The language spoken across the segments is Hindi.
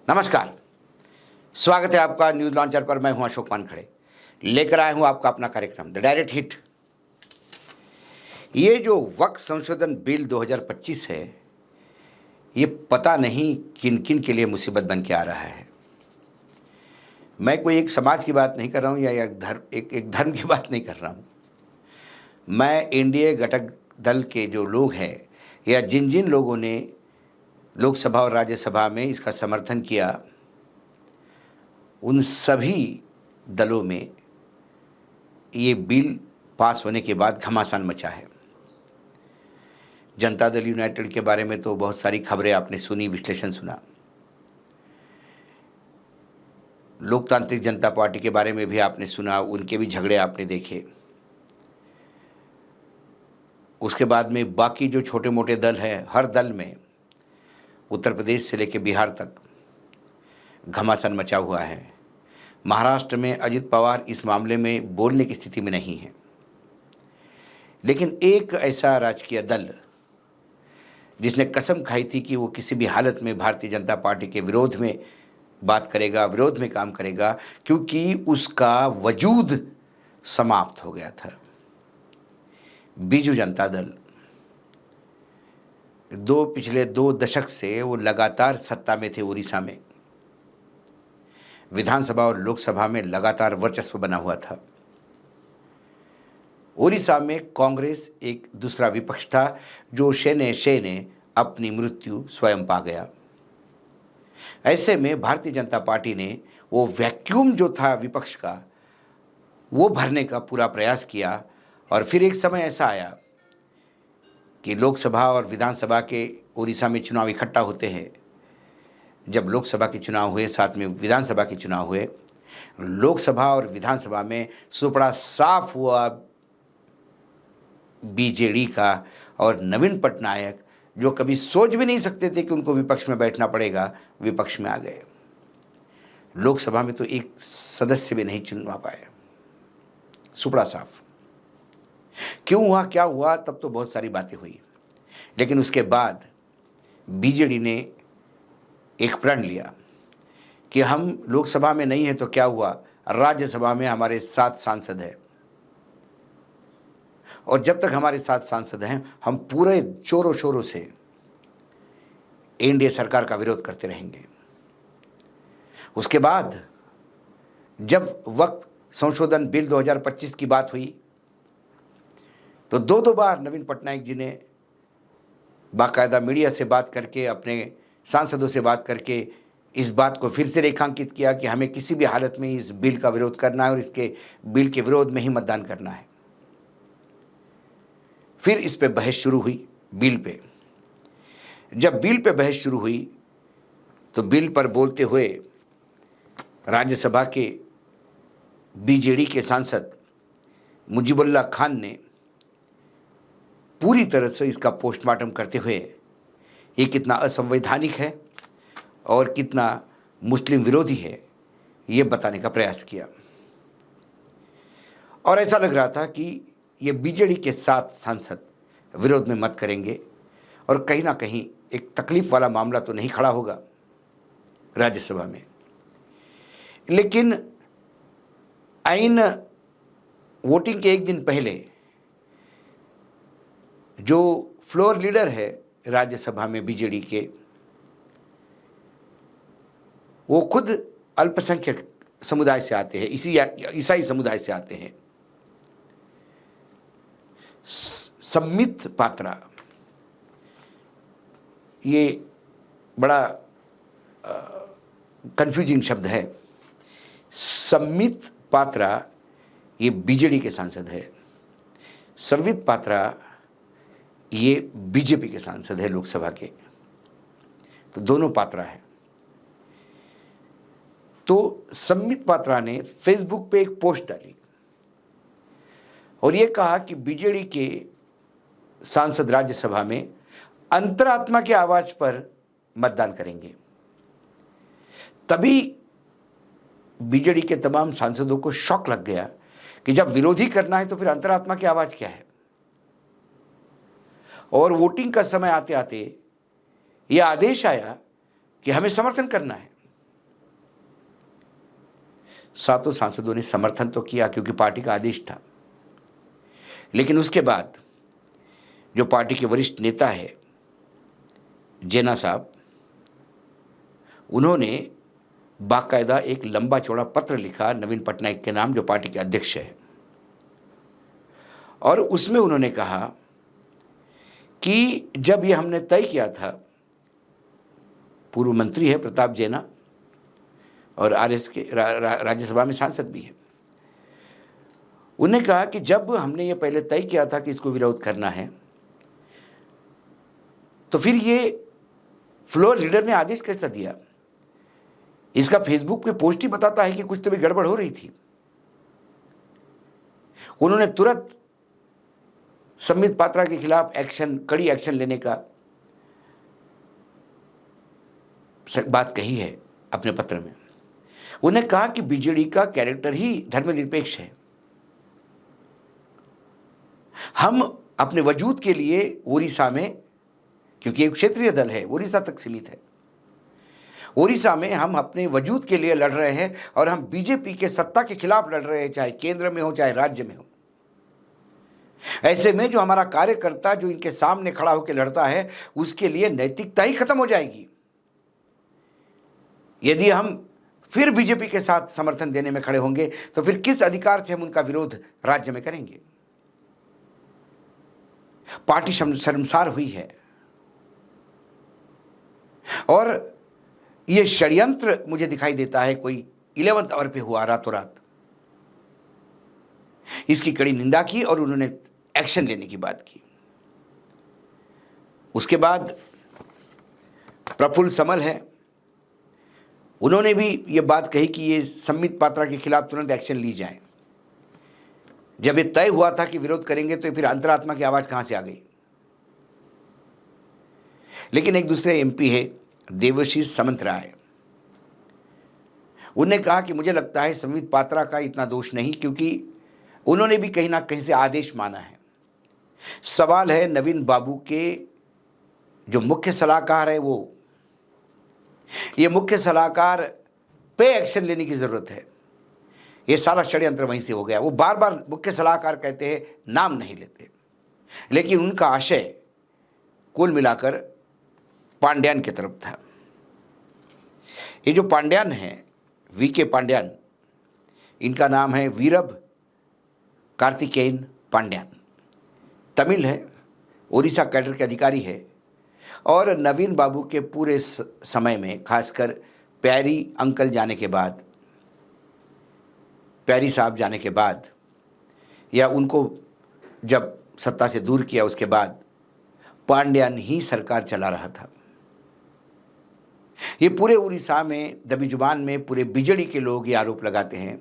नमस्कार। स्वागत है आपका न्यूज लॉन्चर पर। मैं हूं अशोक वानखड़े, लेकर आया हूं आपका अपना कार्यक्रम द डायरेक्ट हिट। ये जो वक्फ संशोधन बिल 2025 है, ये पता नहीं किन किन के लिए मुसीबत बन के आ रहा है। मैं कोई एक समाज की बात नहीं कर रहा हूं या एक धर्म की बात नहीं कर रहा हूं। मैं एनडीए घटक दल के जो लोग हैं या जिन जिन लोगों ने लोकसभा और राज्यसभा में इसका समर्थन किया, उन सभी दलों में ये बिल पास होने के बाद घमासान मचा है। जनता दल यूनाइटेड के बारे में तो बहुत सारी खबरें आपने सुनी, विश्लेषण सुना। लोकतांत्रिक जनता पार्टी के बारे में भी आपने सुना, उनके भी झगड़े आपने देखे। उसके बाद में बाकी जो छोटे मोटे दल हैं, हर दल में उत्तर प्रदेश से लेकर बिहार तक घमासान मचा हुआ है। महाराष्ट्र में अजित पवार इस मामले में बोलने की स्थिति में नहीं है, लेकिन एक ऐसा राजकीय दल जिसने कसम खाई थी कि वो किसी भी हालत में भारतीय जनता पार्टी के विरोध में बात करेगा, विरोध में काम करेगा, क्योंकि उसका वजूद समाप्त हो गया था। बीजू जनता दल पिछले 2 दशक से वो लगातार सत्ता में थे। उड़ीसा में विधानसभा और लोकसभा में लगातार वर्चस्व बना हुआ था। उड़ीसा में कांग्रेस एक दूसरा विपक्ष था जो शेने अपनी मृत्यु स्वयं पा गया। ऐसे में भारतीय जनता पार्टी ने वो वैक्यूम जो था विपक्ष का, वो भरने का पूरा प्रयास किया। और फिर एक समय ऐसा आया कि लोकसभा और विधानसभा के उड़ीसा में चुनाव इकट्ठा होते हैं। जब लोकसभा के चुनाव हुए, साथ में विधानसभा के चुनाव हुए, लोकसभा और विधानसभा में सुपड़ा साफ हुआ बीजेडी का। और नवीन पटनायक, जो कभी सोच भी नहीं सकते थे कि उनको विपक्ष में बैठना पड़ेगा, विपक्ष में आ गए। लोकसभा में तो एक सदस्य भी नहीं चुनवा पाए, सुपड़ा साफ। क्यों हुआ, क्या हुआ, तब तो बहुत सारी बातें हुई। लेकिन उसके बाद बीजेडी ने एक प्रण लिया कि हम लोकसभा में नहीं है तो क्या हुआ, राज्यसभा में हमारे 7 सांसद हैं, और जब तक हमारे 7 सांसद हैं, हम पूरे जोरों शोरों से एनडीए सरकार का विरोध करते रहेंगे। उसके बाद जब वक्फ संशोधन बिल 2025 की बात हुई, तो 2 बार नवीन पटनायक जी ने बाकायदा मीडिया से बात करके, अपने सांसदों से बात करके इस बात को फिर से रेखांकित किया कि हमें किसी भी हालत में इस बिल का विरोध करना है और इसके बिल के विरोध में ही मतदान करना है। फिर इस पे बहस शुरू हुई, बिल पे। जब बिल पे बहस शुरू हुई तो बिल पर बोलते हुए राज्यसभा के बीजेडी के सांसद मुजीबुल्लाह खान ने पूरी तरह से इसका पोस्टमार्टम करते हुए ये कितना असंवैधानिक है और कितना मुस्लिम विरोधी है, ये बताने का प्रयास किया। और ऐसा लग रहा था कि ये बीजेडी के 7 सांसद विरोध में मत करेंगे और कहीं ना कहीं एक तकलीफ वाला मामला तो नहीं खड़ा होगा राज्यसभा में। लेकिन आइन वोटिंग के एक दिन पहले जो फ्लोर लीडर है राज्यसभा में बीजेडी के, वो खुद अल्पसंख्यक समुदाय से आते हैं, ईसाई समुदाय से आते हैं। सम्मित पात्रा, ये बड़ा कंफ्यूजिंग शब्द है। सम्मित पात्रा ये बीजेडी के सांसद है, संवित पात्रा ये बीजेपी के सांसद है लोकसभा के। तो दोनों पात्रा है। तो सम्मित पात्रा ने फेसबुक पे एक पोस्ट डाली और ये कहा कि बीजेडी के सांसद राज्यसभा में अंतरात्मा की आवाज पर मतदान करेंगे। तभी बीजेडी के तमाम सांसदों को शॉक लग गया कि जब विरोधी करना है तो फिर अंतरात्मा की आवाज क्या है। और वोटिंग का समय आते आते यह आदेश आया कि हमें समर्थन करना है। सातों सांसदों ने समर्थन तो किया क्योंकि पार्टी का आदेश था, लेकिन उसके बाद जो पार्टी के वरिष्ठ नेता है जेना साहब, उन्होंने बाकायदा एक लंबा चौड़ा पत्र लिखा नवीन पटनायक के नाम, जो पार्टी के अध्यक्ष है, और उसमें उन्होंने कहा कि जब ये हमने तय किया था, पूर्व मंत्री है प्रताप जेना और आरएस के राज्यसभा में सांसद भी है, उन्होंने कहा कि जब हमने ये पहले तय किया था कि इसको विरोध करना है, तो फिर ये फ्लोर लीडर ने आदेश कैसा दिया? इसका फेसबुक पे पोस्ट ही बताता है कि कुछ तो भी गड़बड़ हो रही थी। उन्होंने तुरंत संबित पात्रा के खिलाफ कड़ी एक्शन लेने का बात कही है अपने पत्र में। उन्हें कहा कि बीजेडी का कैरेक्टर ही धर्मनिरपेक्ष है। हम अपने वजूद के लिए ओडिशा में, क्योंकि एक क्षेत्रीय दल है, ओडिशा तक सीमित है, ओडिशा में हम अपने वजूद के लिए लड़ रहे हैं और हम बीजेपी के सत्ता के खिलाफ लड़ रहे हैं, चाहे केंद्र में हो चाहे राज्य में हो। ऐसे में जो हमारा कार्यकर्ता जो इनके सामने खड़ा होकर लड़ता है, उसके लिए नैतिकता ही खत्म हो जाएगी यदि हम फिर बीजेपी के साथ समर्थन देने में खड़े होंगे। तो फिर किस अधिकार से हम उनका विरोध राज्य में करेंगे? पार्टी शर्मसार हुई है और यह षड्यंत्र मुझे दिखाई देता है कोई 11th आवर पे हुआ रातों रात। इसकी कड़ी निंदा की और उन्होंने एक्शन लेने की बात की। उसके बाद प्रफुल्ल समल है, उन्होंने भी ये बात कही कि ये संबित पात्रा के खिलाफ तुरंत एक्शन ली जाए। जब ये तय हुआ था कि विरोध करेंगे तो फिर अंतरात्मा की आवाज कहां से आ गई? लेकिन एक दूसरे एमपी है देवाशीष सामंतराय, उन्होंने कहा कि मुझे लगता है संबित पात्रा का इतना दोष नहीं, क्योंकि उन्होंने भी कहीं ना कहीं से आदेश माना है। सवाल है नवीन बाबू के जो मुख्य सलाहकार है, ये मुख्य सलाहकार पे एक्शन लेने की जरूरत है। ये सारा षड्यंत्र वहीं से हो गया। वो बार बार मुख्य सलाहकार कहते हैं, नाम नहीं लेते, लेकिन उनका आशय कुल मिलाकर पांड्यान की तरफ था। ये जो पांड्यान है, वीके पांड्यान, इनका नाम है वीरभ कार्तिकेयन पांड्यान, तमिल है, ओडिशा कैडर के अधिकारी है और नवीन बाबू के पूरे समय में, खासकर प्यारी अंकल जाने के बाद, प्यारी साहब जाने के बाद, या उनको जब सत्ता से दूर किया उसके बाद, पांड्यान ही सरकार चला रहा था। ये पूरे उड़ीसा में दबी जुबान में पूरे बीजेडी के लोग ये आरोप लगाते हैं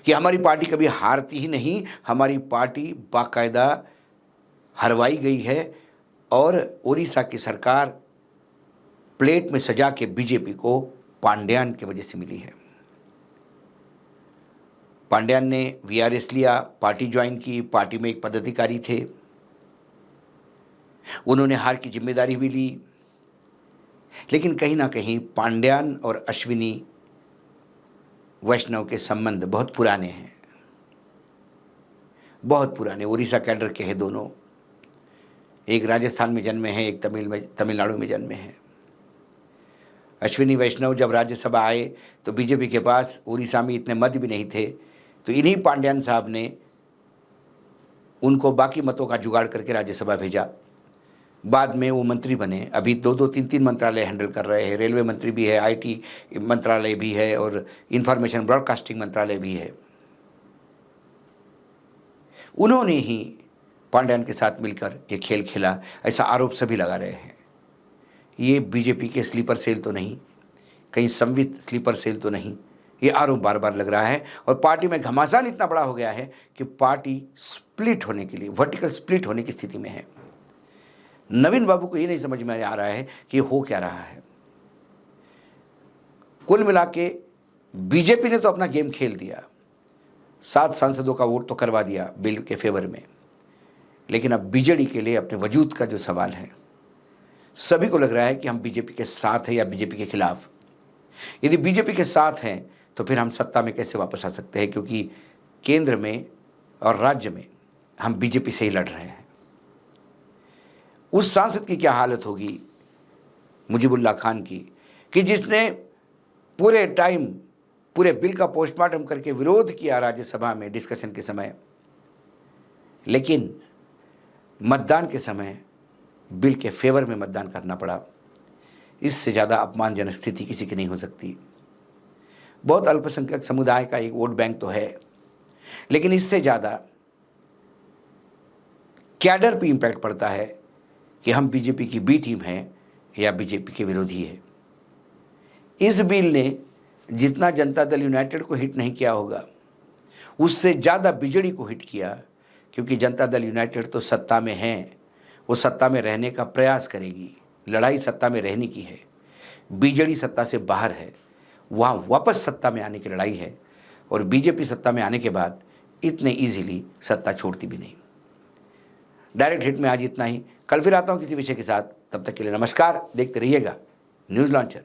कि हमारी पार्टी कभी हारती ही नहीं, हमारी पार्टी बाकायदा हरवाई गई है और उड़ीसा की सरकार प्लेट में सजा के बीजेपी को पांड्यान की वजह से मिली है। पांड्यान ने वीआरएस लिया, पार्टी ज्वाइन की, पार्टी में एक पदाधिकारी थे, उन्होंने हार की जिम्मेदारी भी ली। लेकिन कहीं ना कहीं पांड्यान और अश्विनी वैष्णव के संबंध बहुत पुराने हैं, बहुत पुराने। उड़ीसा कैडर के हैं दोनों, एक राजस्थान में जन्मे हैं, एक तमिलनाडु में जन्मे हैं। अश्विनी वैष्णव जब राज्यसभा आए तो बीजेपी के पास उड़ीसा में इतने मत भी नहीं थे, तो इन्हीं पांड्यान साहब ने उनको बाकी मतों का जुगाड़ करके राज्यसभा भेजा। बाद में वो मंत्री बने, अभी 2-3 मंत्रालय हैंडल कर रहे हैं। रेलवे मंत्री भी है, आईटी मंत्रालय भी है और इंफॉर्मेशन ब्रॉडकास्टिंग मंत्रालय भी है। उन्होंने ही पांड्यान के साथ मिलकर ये खेल खेला, ऐसा आरोप सभी लगा रहे हैं। ये बीजेपी के स्लीपर सेल तो नहीं, कहीं संबित स्लीपर सेल तो नहीं, ये आरोप बार बार लग रहा है। और पार्टी में घमासान इतना बड़ा हो गया है कि पार्टी स्प्लिट होने के लिए, वर्टिकल स्प्लिट होने की स्थिति में है। नवीन बाबू को ये नहीं समझ में आ रहा है कि हो क्या रहा है। कुल मिला के बीजेपी ने तो अपना गेम खेल दिया, 7 सांसदों का वोट तो करवा दिया बिल के फेवर में, लेकिन अब बीजेडी के लिए अपने वजूद का जो सवाल है, सभी को लग रहा है कि हम बीजेपी के साथ हैं या बीजेपी के खिलाफ। यदि बीजेपी के साथ हैं तो फिर हम सत्ता में कैसे वापस आ सकते हैं, क्योंकि केंद्र में और राज्य में हम बीजेपी से ही लड़ रहे हैं। उस सांसद की क्या हालत होगी मुजीबुल्लाह खान की, कि जिसने पूरे टाइम पूरे बिल का पोस्टमार्टम करके विरोध किया राज्यसभा में डिस्कशन के समय, लेकिन मतदान के समय बिल के फेवर में मतदान करना पड़ा। इससे ज़्यादा अपमानजनक स्थिति किसी की नहीं हो सकती। बहुत अल्पसंख्यक समुदाय का एक वोट बैंक तो है, लेकिन इससे ज़्यादा कैडर पे इम्पैक्ट पड़ता है कि हम बीजेपी की बी टीम हैं या बीजेपी के विरोधी है। इस बिल ने जितना जनता दल यूनाइटेड को हिट नहीं किया होगा, उससे ज़्यादा बीजेडी को हिट किया, क्योंकि जनता दल यूनाइटेड तो सत्ता में है, वो सत्ता में रहने का प्रयास करेगी। लड़ाई सत्ता में रहने की है। बीजेडी सत्ता से बाहर है, वहाँ वापस सत्ता में आने की लड़ाई है, और बीजेपी सत्ता में आने के बाद इतने इजीली सत्ता छोड़ती भी नहीं। डायरेक्ट हिट में आज इतना ही। कल फिर आता हूँ किसी विषय के साथ। तब तक के लिए नमस्कार। देखते रहिएगा न्यूज़ लॉन्चर।